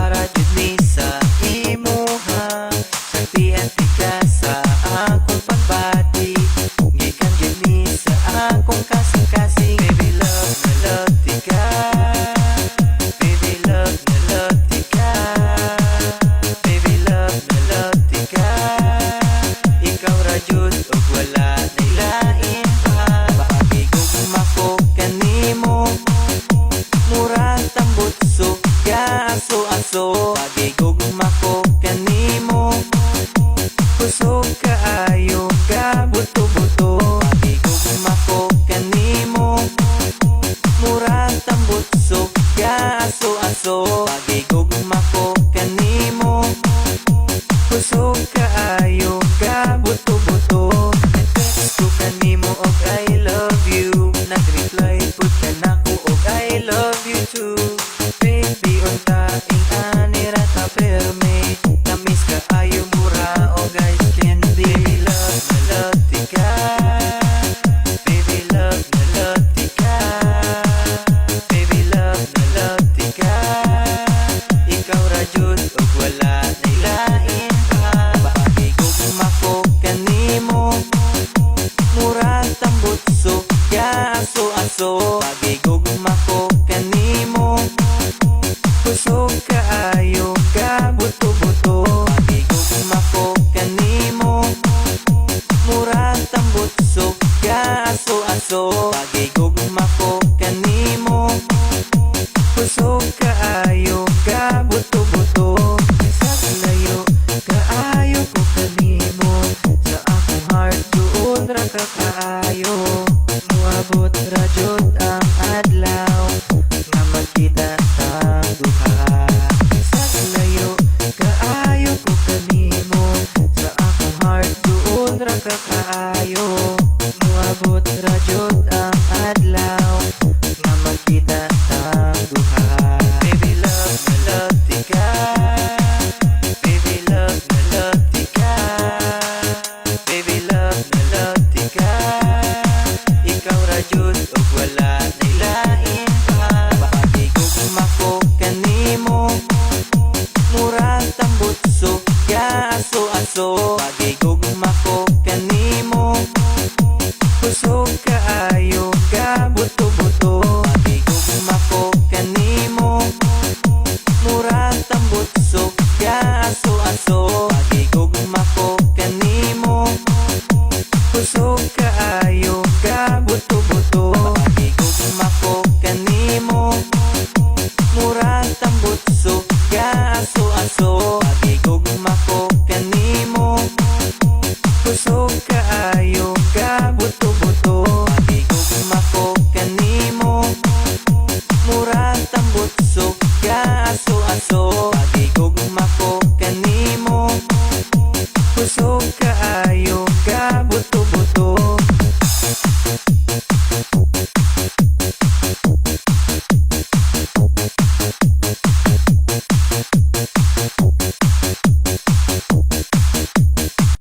para jud ni sa imuha. Nagtianti ka sa akong pagbati, gikan jud ni sa akong kasing-kasing. Baby love na love di ka, baby love na love di ka, baby love na love di ka. Ikaw ra jud ug wala nay lain pa. Pakigugma ko kanimo, murag tambutso ka aso-aso. Pakigugma ko kanimo, kusog kaayo ka buto-buto. Pakigugma ko kanimo, murag tambutso ka aso-aso. Pakigugma ko